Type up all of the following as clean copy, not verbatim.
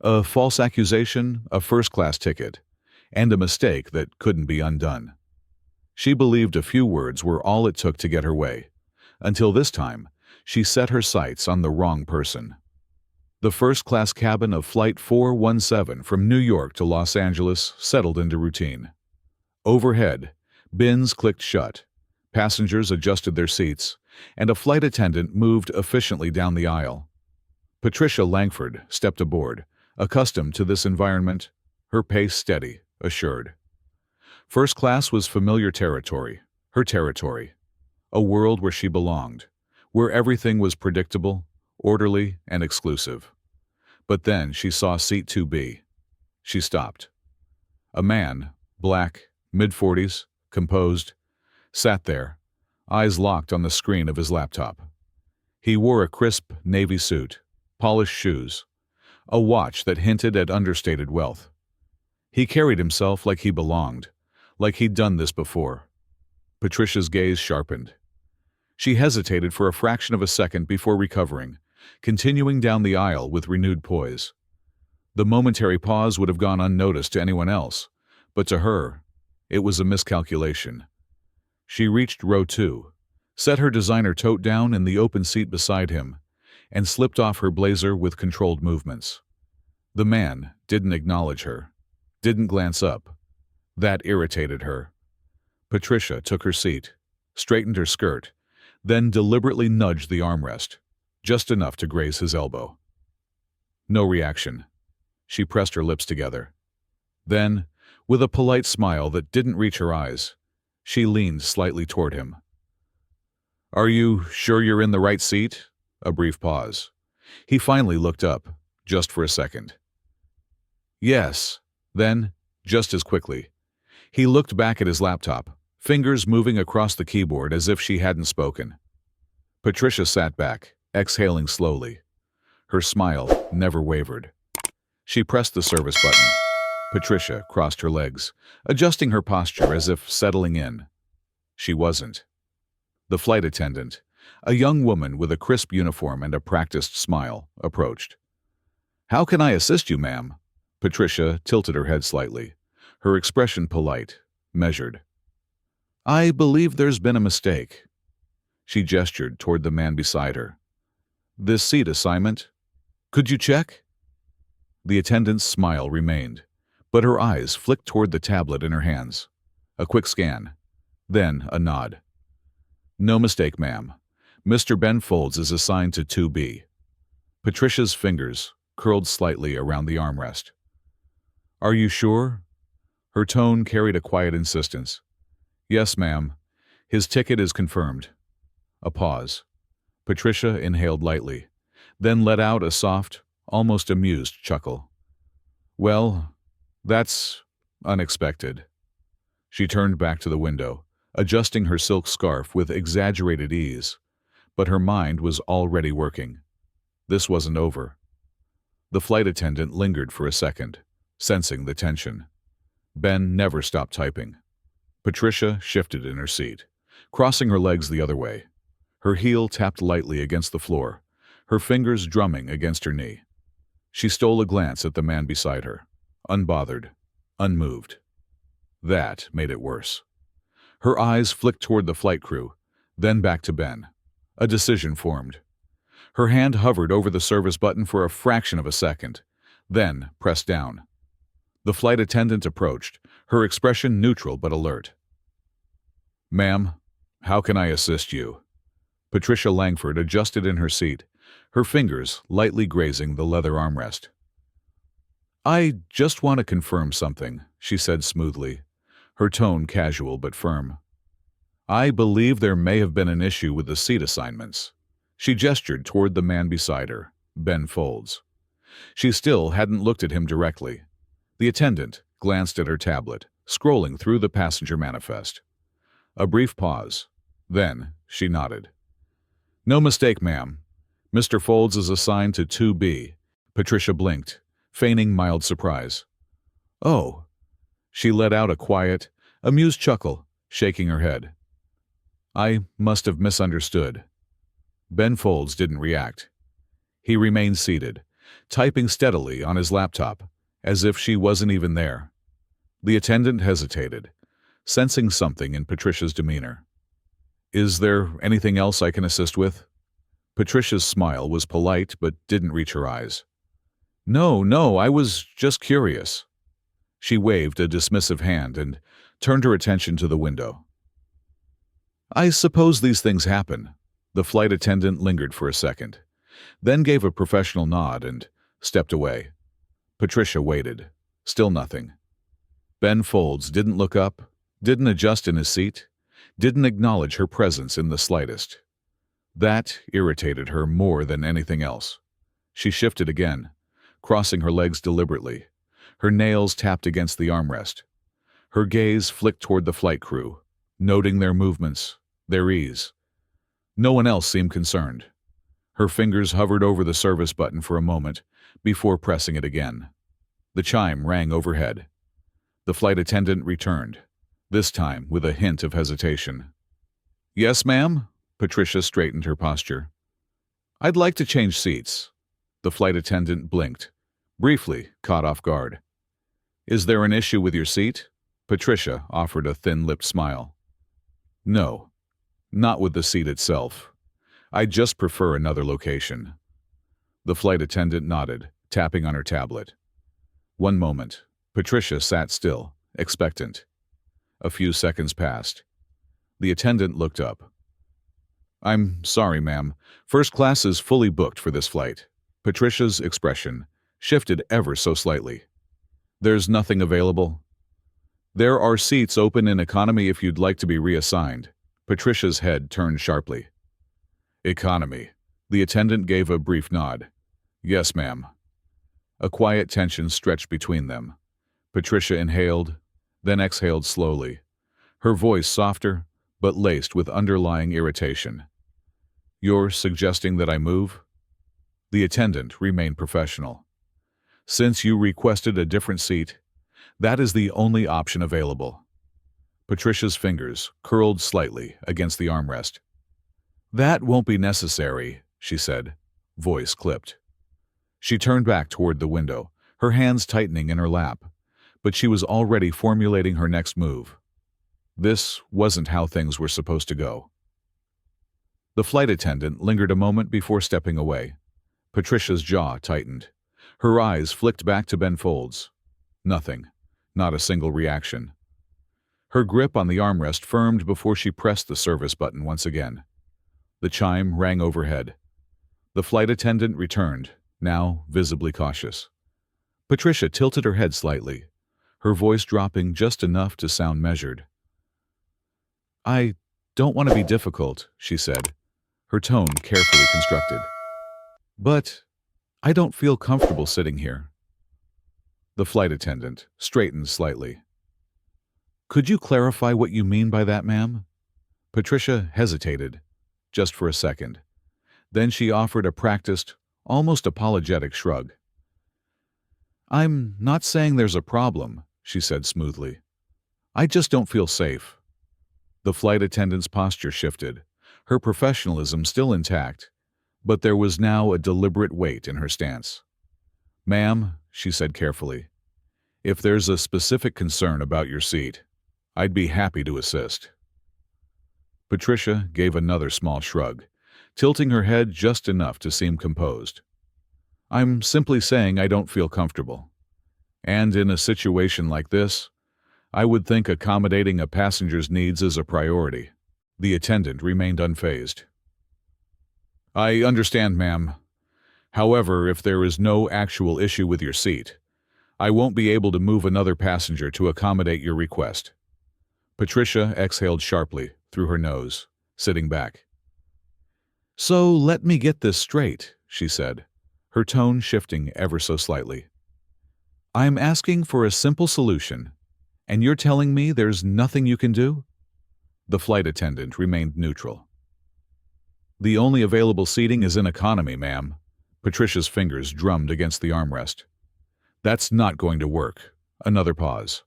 A false accusation, a first-class ticket, and a mistake that couldn't be undone. She believed a few words were all it took to get her way. Until this time, she set her sights on the wrong person. The first-class cabin of Flight 417 from New York to Los Angeles settled into routine. Overhead, bins clicked shut, passengers adjusted their seats, and a flight attendant moved efficiently down the aisle. Patricia Langford stepped aboard, accustomed to this environment, her pace steady, assured. First class was familiar territory, her territory, a world where she belonged, where everything was predictable, orderly, and exclusive. But then she saw seat 2B. She stopped. A man, black, mid-40s, composed, sat there, eyes locked on the screen of his laptop. He wore a crisp navy suit, polished shoes, a watch that hinted at understated wealth. He carried himself like he belonged, like he'd done this before. Patricia's gaze sharpened. She hesitated for a fraction of a second before recovering, continuing down the aisle with renewed poise. The momentary pause would have gone unnoticed to anyone else, but to her, it was a miscalculation. She reached row 2, set her designer tote down in the open seat beside him, and slipped off her blazer with controlled movements. The man didn't acknowledge her, didn't glance up. That irritated her. Patricia took her seat, straightened her skirt, then deliberately nudged the armrest, just enough to graze his elbow. No reaction. She pressed her lips together. Then, with a polite smile that didn't reach her eyes, she leaned slightly toward him. "Are you sure you're in the right seat?" A brief pause. He finally looked up, just for a second. "Yes." Then, just as quickly, he looked back at his laptop, fingers moving across the keyboard as if she hadn't spoken. Patricia sat back, exhaling slowly. Her smile never wavered. She pressed the service button. Patricia crossed her legs, adjusting her posture as if settling in. She wasn't. The flight attendant, a young woman with a crisp uniform and a practiced smile, approached. "How can I assist you, ma'am?" Patricia tilted her head slightly, her expression polite, measured. "I believe there's been a mistake." She gestured toward the man beside her. "This seat assignment? Could you check?" The attendant's smile remained, but her eyes flicked toward the tablet in her hands. A quick scan, then a nod. "No mistake, ma'am. Mr. Ben Folds is assigned to 2B. Patricia's fingers curled slightly around the armrest. "Are you sure?" Her tone carried a quiet insistence. "Yes, ma'am. His ticket is confirmed." A pause. Patricia inhaled lightly, then let out a soft, almost amused chuckle. "Well, that's unexpected." She turned back to the window, adjusting her silk scarf with exaggerated ease, but her mind was already working. This wasn't over. The flight attendant lingered for a second, sensing the tension. Ben never stopped typing. Patricia shifted in her seat, crossing her legs the other way. Her heel tapped lightly against the floor, her fingers drumming against her knee. She stole a glance at the man beside her, unbothered, unmoved. That made it worse. Her eyes flicked toward the flight crew, then back to Ben. A decision formed. Her hand hovered over the service button for a fraction of a second, then pressed down. The flight attendant approached, her expression neutral but alert. "Ma'am, how can I assist you?" Patricia Langford adjusted in her seat, her fingers lightly grazing the leather armrest. "I just want to confirm something," she said smoothly, her tone casual but firm. "I believe there may have been an issue with the seat assignments." She gestured toward the man beside her, Ben Folds. She still hadn't looked at him directly. The attendant glanced at her tablet, scrolling through the passenger manifest. A brief pause. Then she nodded. "No mistake, ma'am. Mr. Folds is assigned to 2B. Patricia blinked, feigning mild surprise. "Oh." She let out a quiet, amused chuckle, shaking her head. "I must have misunderstood." Ben Folds didn't react. He remained seated, typing steadily on his laptop, as if she wasn't even there. The attendant hesitated, sensing something in Patricia's demeanor. "Is there anything else I can assist with?" Patricia's smile was polite but didn't reach her eyes. No, I was just curious." She waved a dismissive hand and turned her attention to the window. "I suppose these things happen." The flight attendant lingered for a second, then gave a professional nod and stepped away. Patricia waited. Still nothing. Ben Folds didn't look up, didn't adjust in his seat, didn't acknowledge her presence in the slightest. That irritated her more than anything else. She shifted again, crossing her legs deliberately. Her nails tapped against the armrest. Her gaze flicked toward the flight crew, noting their movements, their ease. No one else seemed concerned. Her fingers hovered over the service button for a moment before pressing it again. The chime rang overhead. The flight attendant returned, this time with a hint of hesitation. "Yes, ma'am?" Patricia straightened her posture. "I'd like to change seats." The flight attendant blinked, briefly caught off guard. "Is there an issue with your seat?" Patricia offered a thin-lipped smile. "No, not with the seat itself. I just prefer another location." The flight attendant nodded, tapping on her tablet. One moment, Patricia sat still, expectant. A few seconds passed. The attendant looked up. "I'm sorry, ma'am. First class is fully booked for this flight." Patricia's expression shifted ever so slightly. "There's nothing available?" "There are seats open in economy if you'd like to be reassigned." Patricia's head turned sharply. "Economy." The attendant gave a brief nod. "Yes, ma'am." A quiet tension stretched between them. Patricia inhaled, then exhaled slowly, her voice softer but laced with underlying irritation. "You're suggesting that I move?" The attendant remained professional. "Since you requested a different seat, that is the only option available." Patricia's fingers curled slightly against the armrest. "That won't be necessary," she said, voice clipped. She turned back toward the window, her hands tightening in her lap, but she was already formulating her next move. This wasn't how things were supposed to go. The flight attendant lingered a moment before stepping away. Patricia's jaw tightened. Her eyes flicked back to Ben Folds. Nothing. Not a single reaction. Her grip on the armrest firmed before she pressed the service button once again. The chime rang overhead. The flight attendant returned, now visibly cautious. Patricia tilted her head slightly, her voice dropping just enough to sound measured. "I don't want to be difficult," she said, her tone carefully constructed. "But I don't feel comfortable sitting here." The flight attendant straightened slightly. "Could you clarify what you mean by that, ma'am?" Patricia hesitated, just for a second. Then she offered a practiced, almost apologetic shrug. "I'm not saying there's a problem," she said smoothly. "I just don't feel safe." The flight attendant's posture shifted, her professionalism still intact, but there was now a deliberate weight in her stance. "Ma'am," she said carefully, "if there's a specific concern about your seat, I'd be happy to assist." Patricia gave another small shrug, tilting her head just enough to seem composed. "I'm simply saying I don't feel comfortable. And in a situation like this, I would think accommodating a passenger's needs is a priority." The attendant remained unfazed. "I understand, ma'am. However, if there is no actual issue with your seat, I won't be able to move another passenger to accommodate your request." Patricia exhaled sharply through her nose, sitting back. "So let me get this straight," she said, her tone shifting ever so slightly. "I'm asking for a simple solution, and you're telling me there's nothing you can do?" The flight attendant remained neutral. "The only available seating is in economy, ma'am." Patricia's fingers drummed against the armrest. "That's not going to work." Another pause.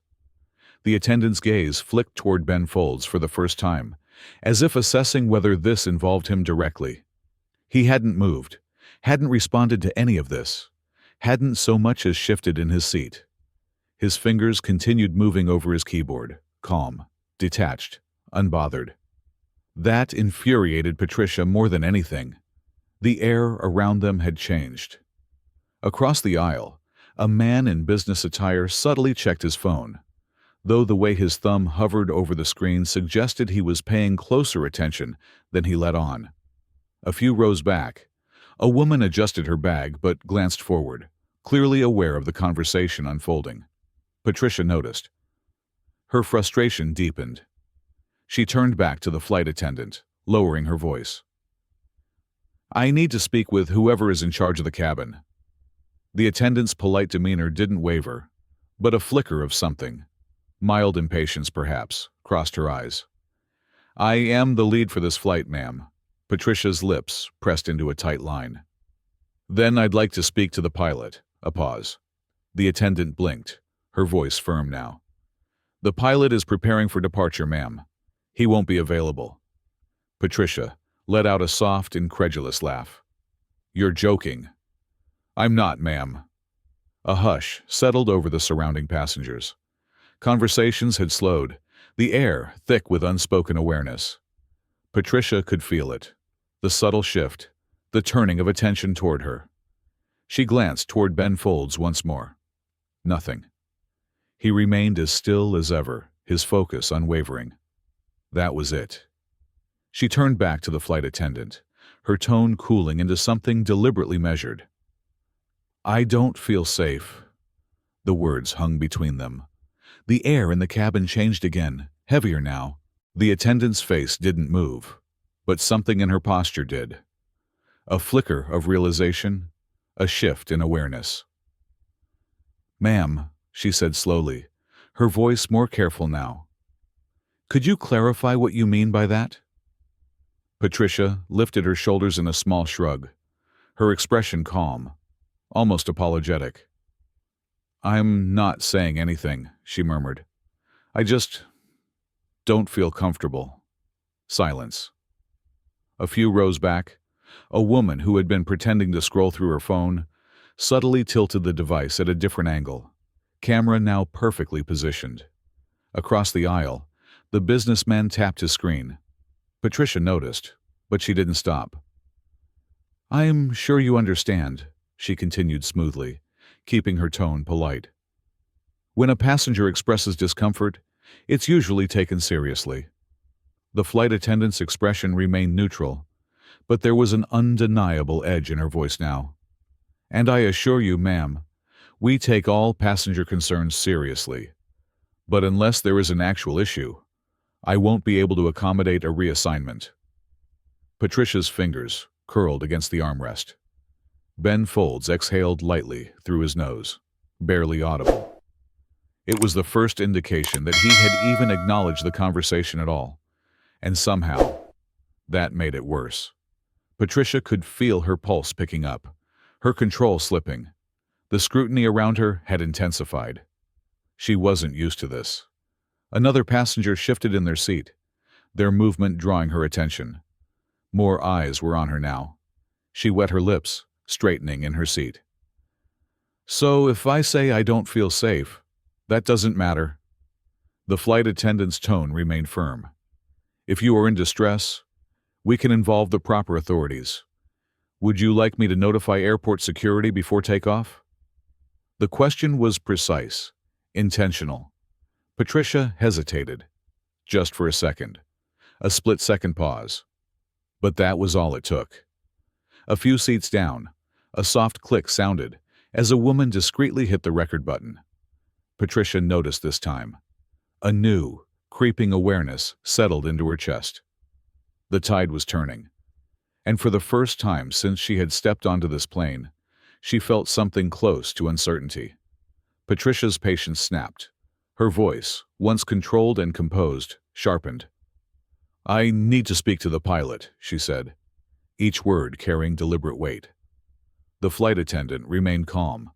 The attendant's gaze flicked toward Ben Folds for the first time, as if assessing whether this involved him directly. He hadn't moved, hadn't responded to any of this, hadn't so much as shifted in his seat. His fingers continued moving over his keyboard, calm, detached, unbothered. That infuriated Patricia more than anything. The air around them had changed. Across the aisle, a man in business attire subtly checked his phone, though the way his thumb hovered over the screen suggested he was paying closer attention than he let on. A few rows back, a woman adjusted her bag but glanced forward, clearly aware of the conversation unfolding. Patricia noticed. Her frustration deepened. She turned back to the flight attendant, lowering her voice. "I need to speak with whoever is in charge of the cabin." The attendant's polite demeanor didn't waver, but a flicker of something, mild impatience perhaps, crossed her eyes. "I am the lead for this flight, ma'am." Patricia's lips pressed into a tight line. "Then I'd like to speak to the pilot." A pause. The attendant blinked, her voice firm now. "The pilot is preparing for departure, ma'am. He won't be available." Patricia let out a soft, incredulous laugh. "You're joking." "I'm not, ma'am." A hush settled over the surrounding passengers. Conversations had slowed, the air thick with unspoken awareness. Patricia could feel it, the subtle shift, the turning of attention toward her. She glanced toward Ben Folds once more. Nothing. He remained as still as ever, his focus unwavering. That was it. She turned back to the flight attendant, her tone cooling into something deliberately measured. "I don't feel safe." The words hung between them. The air in the cabin changed again, heavier now. The attendant's face didn't move, but something in her posture did. A flicker of realization, a shift in awareness. "Ma'am," she said slowly, her voice more careful now. "Could you clarify what you mean by that?" Patricia lifted her shoulders in a small shrug, her expression calm, almost apologetic. "I'm not saying anything," she murmured. "I just don't feel comfortable." Silence. A few rows back, a woman who had been pretending to scroll through her phone subtly tilted the device at a different angle, camera now perfectly positioned. Across the aisle, the businessman tapped his screen. Patricia noticed, but she didn't stop. "I'm sure you understand," she continued smoothly, keeping her tone polite. "When a passenger expresses discomfort, it's usually taken seriously." The flight attendant's expression remained neutral, but there was an undeniable edge in her voice now. "And I assure you, ma'am, we take all passenger concerns seriously. But unless there is an actual issue, I won't be able to accommodate a reassignment." Patricia's fingers curled against the armrest. Ben Folds exhaled lightly through his nose, barely audible. It was the first indication that he had even acknowledged the conversation at all, and somehow, that made it worse. Patricia could feel her pulse picking up, her control slipping. The scrutiny around her had intensified. She wasn't used to this. Another passenger shifted in their seat, their movement drawing her attention. More eyes were on her now. She wet her lips, straightening in her seat. "So if I say I don't feel safe, that doesn't matter." The flight attendant's tone remained firm. "If you are in distress, we can involve the proper authorities. Would you like me to notify airport security before takeoff?" The question was precise, intentional. Patricia hesitated, just for a second, a split-second pause. But that was all it took. A few seats down, a soft click sounded as a woman discreetly hit the record button. Patricia noticed this time. A new, creeping awareness settled into her chest. The tide was turning, and for the first time since she had stepped onto this plane, she felt something close to uncertainty. Patricia's patience snapped. Her voice, once controlled and composed, sharpened. "I need to speak to the pilot," she said, each word carrying deliberate weight. The flight attendant remained calm,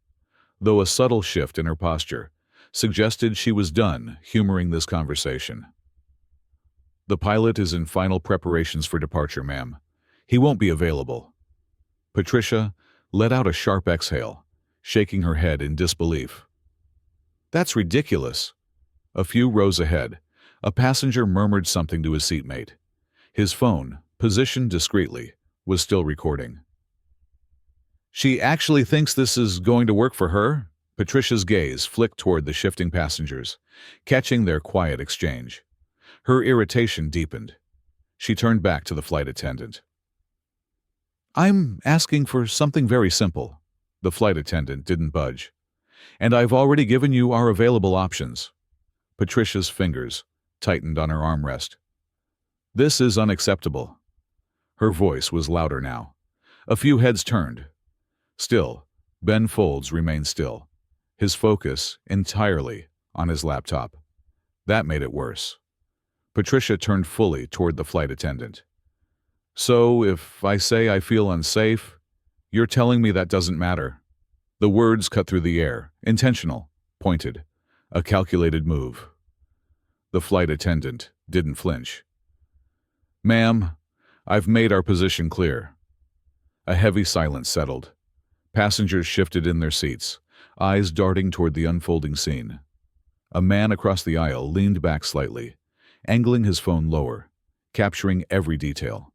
though a subtle shift in her posture suggested she was done humoring this conversation. "The pilot is in final preparations for departure, ma'am. He won't be available." Patricia let out a sharp exhale. shaking her head in disbelief. "That's ridiculous." A few rows ahead, a passenger murmured something to his seatmate. His phone, positioned discreetly, was still recording. "She actually thinks this is going to work for her?" Patricia's gaze flicked toward the shifting passengers, catching their quiet exchange. Her irritation deepened. She turned back to the flight attendant. "I'm asking for something very simple." The flight attendant didn't budge. "And I've already given you our available options." Patricia's fingers tightened on her armrest. "This is unacceptable." Her voice was louder now. A few heads turned. Still, Ben Folds remained still, his focus entirely on his laptop. That made it worse. Patricia turned fully toward the flight attendant. "So, if I say I feel unsafe, you're telling me that doesn't matter?" The words cut through the air, intentional, pointed, a calculated move. The flight attendant didn't flinch. "Ma'am, I've made our position clear." A heavy silence settled. Passengers shifted in their seats, eyes darting toward the unfolding scene. A man across the aisle leaned back slightly, angling his phone lower, capturing every detail.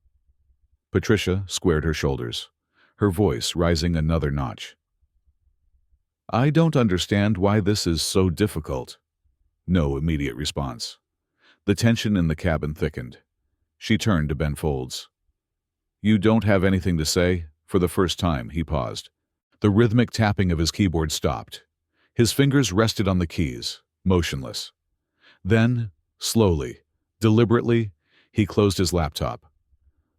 Patricia squared her shoulders, her voice rising another notch. "I don't understand why this is so difficult." No immediate response. The tension in the cabin thickened. She turned to Ben Folds. "You don't have anything to say?" For the first time, he paused. The rhythmic tapping of his keyboard stopped. His fingers rested on the keys, motionless. Then, slowly, deliberately, he closed his laptop.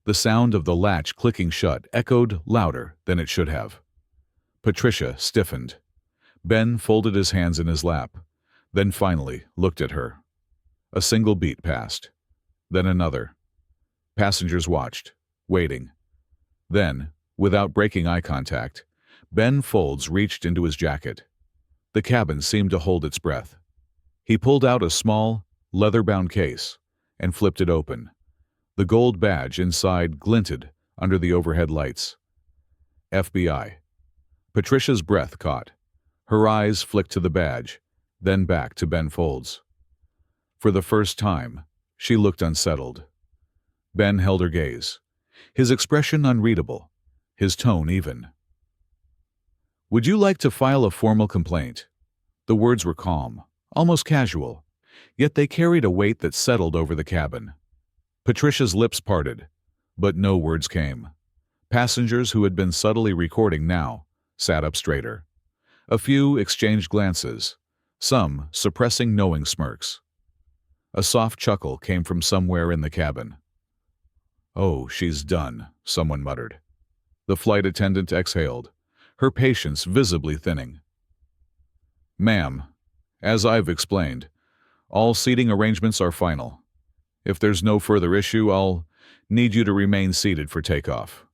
The sound of the latch clicking shut echoed louder than it should have. Patricia stiffened. Ben folded his hands in his lap, then finally looked at her. A single beat passed, then another. Passengers watched, waiting. Then, without breaking eye contact, Ben Folds reached into his jacket. The cabin seemed to hold its breath. He pulled out a small, leather-bound case and flipped it open. The gold badge inside glinted under the overhead lights. FBI. Patricia's breath caught. Her eyes flicked to the badge, then back to Ben Folds. For the first time, she looked unsettled. Ben held her gaze, his expression unreadable, his tone even. "Would you like to file a formal complaint?" The words were calm, almost casual, yet they carried a weight that settled over the cabin. Patricia's lips parted, but no words came. Passengers who had been subtly recording now sat up straighter. A few exchanged glances, some suppressing knowing smirks. A soft chuckle came from somewhere in the cabin. "Oh, she's done," someone muttered. The flight attendant exhaled, her patience visibly thinning. "Ma'am, as I've explained, all seating arrangements are final. If there's no further issue, I'll need you to remain seated for takeoff."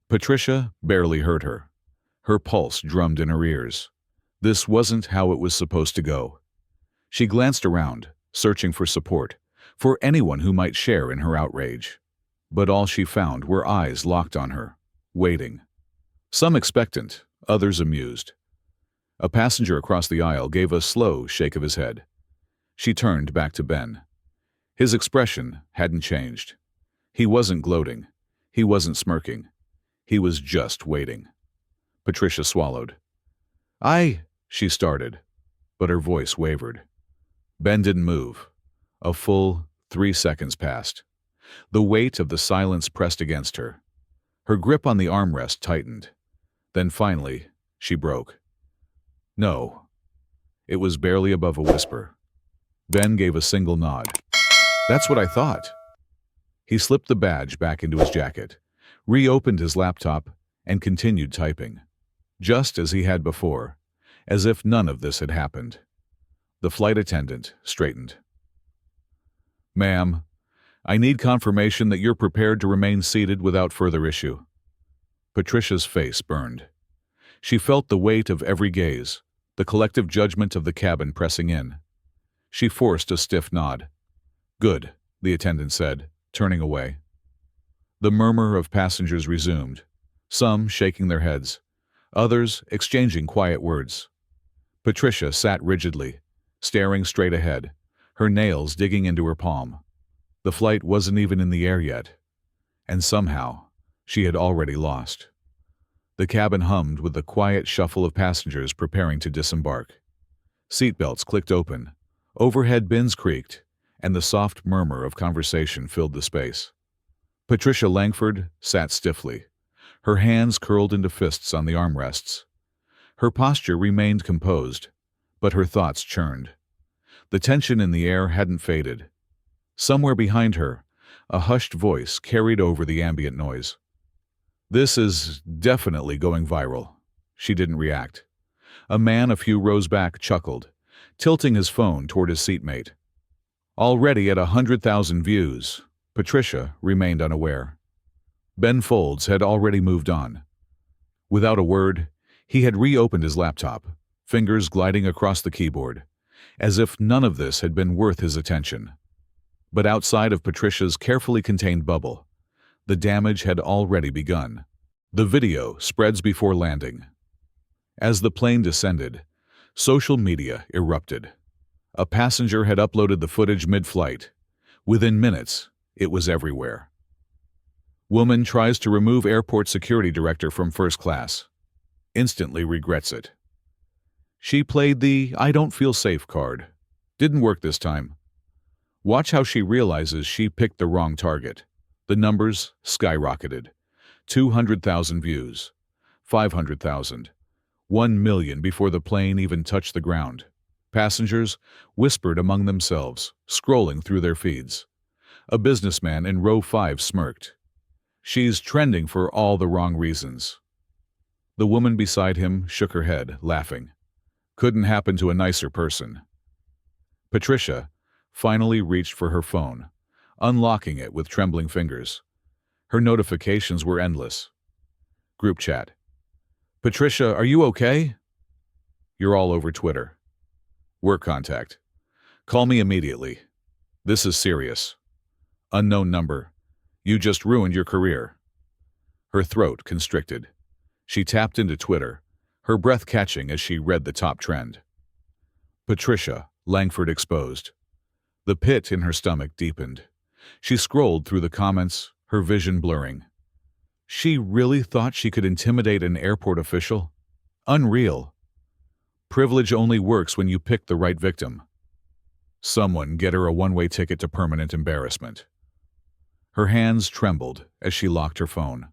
Patricia barely heard her. Her pulse drummed in her ears. This wasn't how it was supposed to go. She glanced around, searching for support, for anyone who might share in her outrage. But all she found were eyes locked on her, waiting. Some expectant, others amused. A passenger across the aisle gave a slow shake of his head. She turned back to Ben. His expression hadn't changed. He wasn't gloating. He wasn't smirking. He was just waiting. Patricia swallowed. She started, but her voice wavered. Ben didn't move. A full 3 seconds passed. The weight of the silence pressed against her. Her grip on the armrest tightened. Then finally, she broke. "No." It was barely above a whisper. Ben gave a single nod. "That's what I thought." He slipped the badge back into his jacket, reopened his laptop, and continued typing, just as he had before, as if none of this had happened. The flight attendant straightened. "Ma'am, I need confirmation that you're prepared to remain seated without further issue." Patricia's face burned. She felt the weight of every gaze, the collective judgment of the cabin pressing in. She forced a stiff nod. "Good," the attendant said, turning away. The murmur of passengers resumed, some shaking their heads, others exchanging quiet words. Patricia sat rigidly, staring straight ahead, her nails digging into her palm. The flight wasn't even in the air yet, and somehow she had already lost. The cabin hummed with the quiet shuffle of passengers preparing to disembark. Seatbelts clicked open, overhead bins creaked, and the soft murmur of conversation filled the space. Patricia Langford sat stiffly, her hands curled into fists on the armrests. Her posture remained composed, but her thoughts churned. The tension in the air hadn't faded. Somewhere behind her, a hushed voice carried over the ambient noise. "This is definitely going viral." She didn't react. A man a few rows back chuckled, tilting his phone toward his seatmate. Already at 100,000 views, Patricia remained unaware. Ben Folds had already moved on. Without a word, he had reopened his laptop, fingers gliding across the keyboard, as if none of this had been worth his attention. But outside of Patricia's carefully contained bubble, the damage had already begun. The video spreads before landing. As the plane descended, social media erupted. A passenger had uploaded the footage mid-flight. Within minutes, it was everywhere. Woman tries to remove airport security director from first class. Instantly regrets it. She played the "I don't feel safe" card. Didn't work this time. Watch how she realizes she picked the wrong target. The numbers skyrocketed. 200,000 views, 500,000, 1 million before the plane even touched the ground. Passengers whispered among themselves, scrolling through their feeds. A businessman in row 5 smirked. "She's trending for all the wrong reasons." The woman beside him shook her head, laughing. "Couldn't happen to a nicer person." Patricia finally reached for her phone, unlocking it with trembling fingers. Her notifications were endless. Group chat. "Patricia, are you okay?" "You're all over Twitter." "Work contact. Call me immediately. This is serious." "Unknown number. You just ruined your career." Her throat constricted. She tapped into Twitter, her breath catching as she read the top trend. Patricia Langford exposed. The pit in her stomach deepened. She scrolled through the comments, her vision blurring. She really thought she could intimidate an airport official? Unreal. Privilege only works when you pick the right victim. Someone get her a one-way ticket to permanent embarrassment. Her hands trembled as she locked her phone.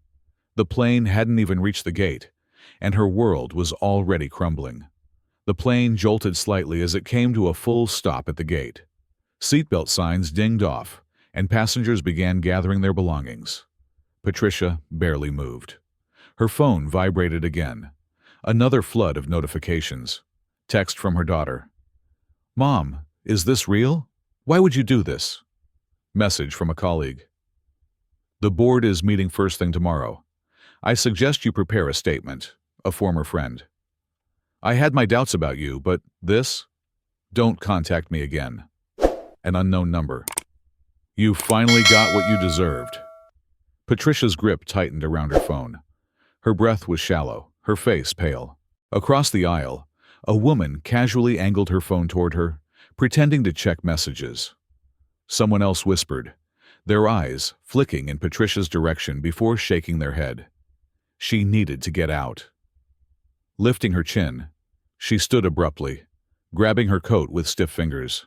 The plane hadn't even reached the gate, and her world was already crumbling. The plane jolted slightly as it came to a full stop at the gate. Seatbelt signs dinged off, and passengers began gathering their belongings. Patricia barely moved. Her phone vibrated again. Another flood of notifications. Text from her daughter. "Mom, is this real? Why would you do this?" Message from a colleague. "The board is meeting first thing tomorrow. I suggest you prepare a statement." A former friend. "I had my doubts about you, but this? Don't contact me again." An unknown number. "You finally got what you deserved." Patricia's grip tightened around her phone. Her breath was shallow, her face pale. Across the aisle, a woman casually angled her phone toward her, pretending to check messages. Someone else whispered, their eyes flicking in Patricia's direction before shaking their head. She needed to get out. Lifting her chin, she stood abruptly, grabbing her coat with stiff fingers.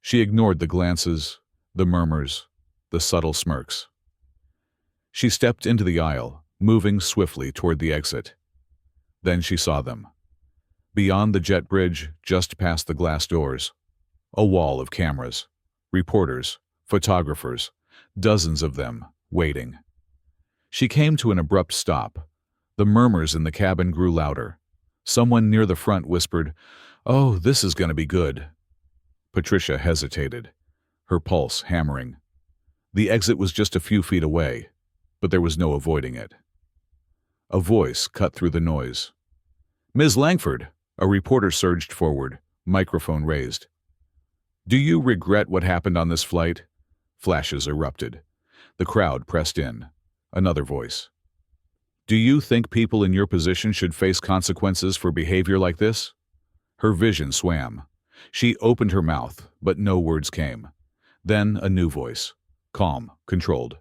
She ignored the glances, the murmurs, the subtle smirks. She stepped into the aisle, moving swiftly toward the exit. Then she saw them. Beyond the jet bridge, just past the glass doors, a wall of cameras, reporters, photographers, dozens of them, waiting. She came to an abrupt stop. The murmurs in the cabin grew louder. Someone near the front whispered, "Oh, this is going to be good." Patricia hesitated, her pulse hammering. The exit was just a few feet away, but there was no avoiding it. A voice cut through the noise. "Ms. Langford," a reporter surged forward, microphone raised. "Do you regret what happened on this flight?" Flashes erupted. The crowd pressed in. Another voice. Do you think people in your position should face consequences for behavior like this? Her vision swam. She opened her mouth, but no words came. Then a new voice, calm, controlled.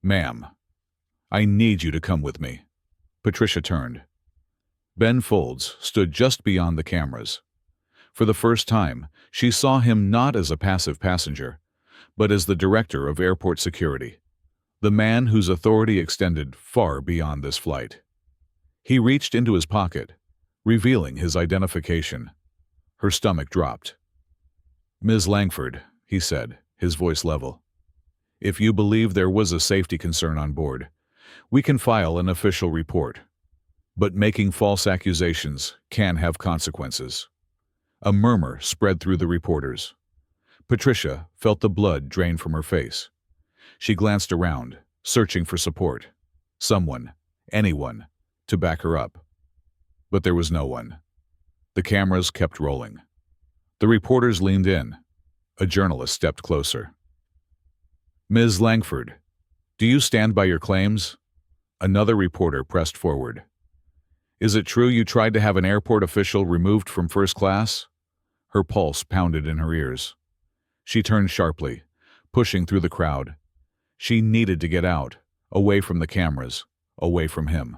Ma'am, I need you to come with me. Patricia turned. Ben Folds stood just beyond the cameras. For the first time, she saw him not as a passive passenger, but as the director of airport security, the man whose authority extended far beyond this flight. He reached into his pocket, revealing his identification. Her stomach dropped. Ms. Langford, he said, his voice level. If you believe there was a safety concern on board, we can file an official report. But making false accusations can have consequences. A murmur spread through the reporters. Patricia felt the blood drain from her face. She glanced around, searching for support. Someone, anyone, to back her up. But there was no one. The cameras kept rolling. The reporters leaned in. A journalist stepped closer. Ms. Langford, do you stand by your claims? Another reporter pressed forward. Is it true you tried to have an airport official removed from first class? Her pulse pounded in her ears. She turned sharply, pushing through the crowd. She needed to get out, away from the cameras, away from him.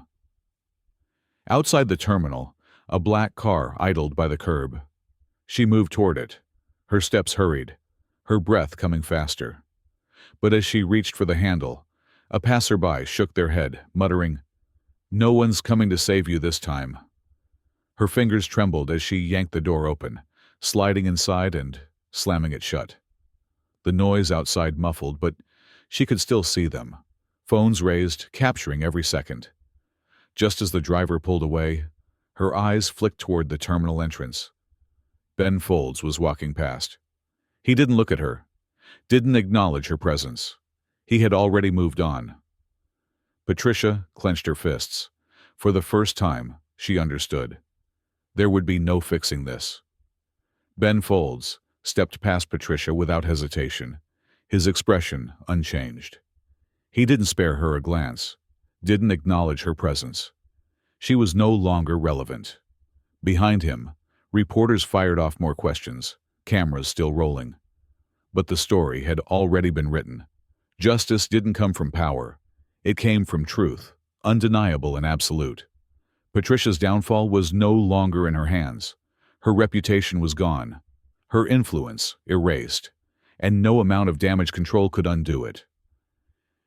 Outside the terminal, a black car idled by the curb. She moved toward it. Her steps hurried, her breath coming faster. But as she reached for the handle, a passerby shook their head, muttering, "No one's coming to save you this time." Her fingers trembled as she yanked the door open, sliding inside and slamming it shut. The noise outside muffled, but she could still see them, phones raised, capturing every second. Just as the driver pulled away, her eyes flicked toward the terminal entrance. Ben Folds was walking past. He didn't look at her, didn't acknowledge her presence. He had already moved on. Patricia clenched her fists. For the first time, she understood. There would be no fixing this. Ben Folds stepped past Patricia without hesitation, his expression unchanged. He didn't spare her a glance, didn't acknowledge her presence. She was no longer relevant. Behind him, reporters fired off more questions, cameras still rolling. But the story had already been written. Justice didn't come from power. It came from truth, undeniable and absolute. Patricia's downfall was no longer in her hands. Her reputation was gone, her influence erased, and no amount of damage control could undo it.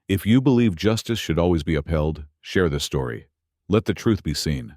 If you believe justice should always be upheld, share this story. Let the truth be seen.